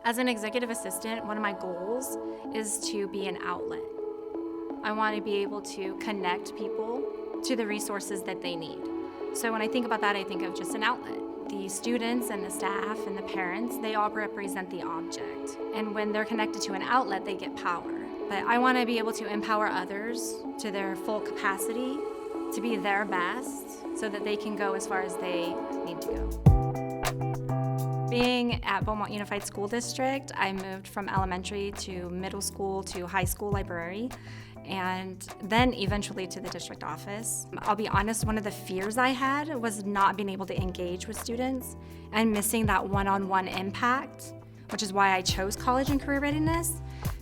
As an executive assistant, one of my goals is to be an outlet. I want to be able to connect people to the resources that they need. So when I think about that, I think of just an outlet. The students and the staff and the parents, they all represent the object. And when they're connected to an outlet, they get power. But I want to be able to empower others to their full capacity, to be their best, so that they can go as far as they need to go. Being at Beaumont Unified School District, I moved from elementary to middle school to high school library, and then eventually to the district office. I'll be honest, one of the fears I had was not being able to engage with students and missing that one-on-one impact, which is why I chose college and career readiness,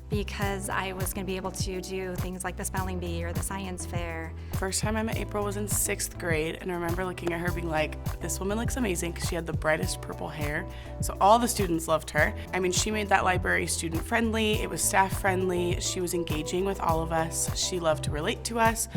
because I was going to be able to do things like the spelling bee or the science fair. First time I met April was in 6th grade, and I remember looking at her being like, this woman looks amazing, because she had the brightest purple hair. So all the students loved her. I mean, she made that library student friendly, it was staff friendly, she was engaging with all of us, she loved to relate to us.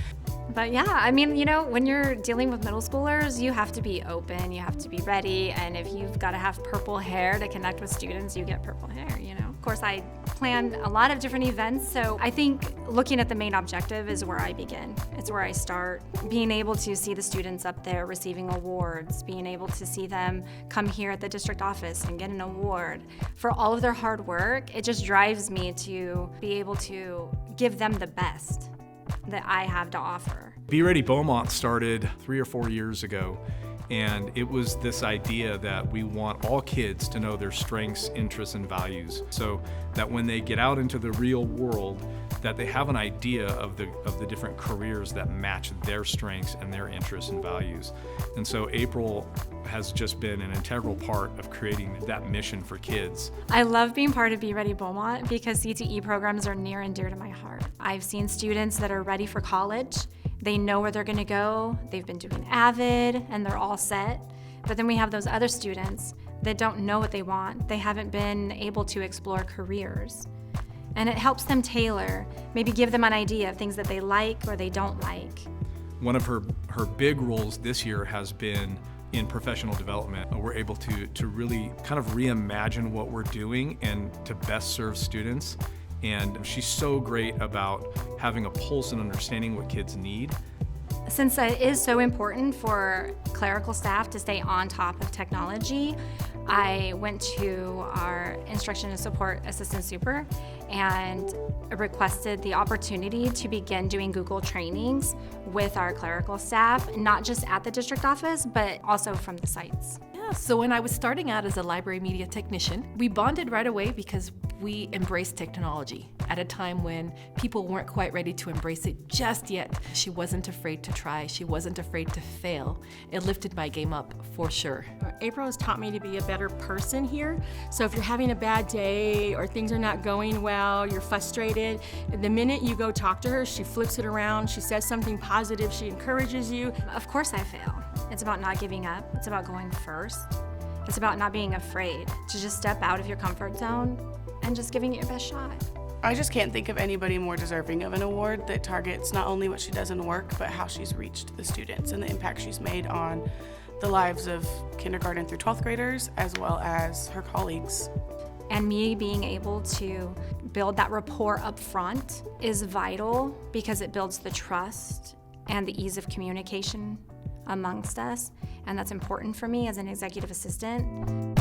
But yeah, I mean, you know, when you're dealing with middle schoolers, you have to be open, you have to be ready, and if you've got to have purple hair to connect with students, you get purple hair, you know. Of course, I planned a lot of different events, so I think looking at the main objective is where I begin. It's where I start. Being able to see the students up there receiving awards, being able to see them come here at the district office and get an award for all of their hard work, it just drives me to be able to give them the best that I have to offer. Be Ready Beaumont started 3 or 4 years ago, and it was this idea that we want all kids to know their strengths, interests, and values, so that when they get out into the real world, that they have an idea of the different careers that match their strengths and their interests and values. And so April has just been an integral part of creating that mission for kids. I love being part of Be Ready Beaumont because CTE programs are near and dear to my heart. I've seen students that are ready for college. They know where they're going to go. They've been doing AVID and they're all set. But then we have those other students that don't know what they want. They haven't been able to explore careers. And it helps them tailor, maybe give them an idea of things that they like or they don't like. One of her big roles this year has been in professional development. We're able to really kind of reimagine what we're doing and to best serve students. And she's so great about having a pulse and understanding what kids need. Since it is so important for clerical staff to stay on top of technology, I went to our instruction and support assistant super and requested the opportunity to begin doing Google trainings with our clerical staff, not just at the district office, but also from the sites. Yeah, so when I was starting out as a library media technician, we bonded right away because we embraced technology at a time when people weren't quite ready to embrace it just yet. She wasn't afraid to try. She wasn't afraid to fail. It lifted my game up for sure. April has taught me to be a better person here. So if you're having a bad day or things are not going well, you're frustrated, the minute you go talk to her, she flips it around, she says something positive, she encourages you. Of course I fail. It's about not giving up. It's about going first. It's about not being afraid to just step out of your comfort zone and just giving it your best shot. I just can't think of anybody more deserving of an award that targets not only what she does in work, but how she's reached the students and the impact she's made on the lives of kindergarten through 12th graders, as well as her colleagues. And me being able to build that rapport up front is vital because it builds the trust and the ease of communication amongst us. And that's important for me as an executive assistant.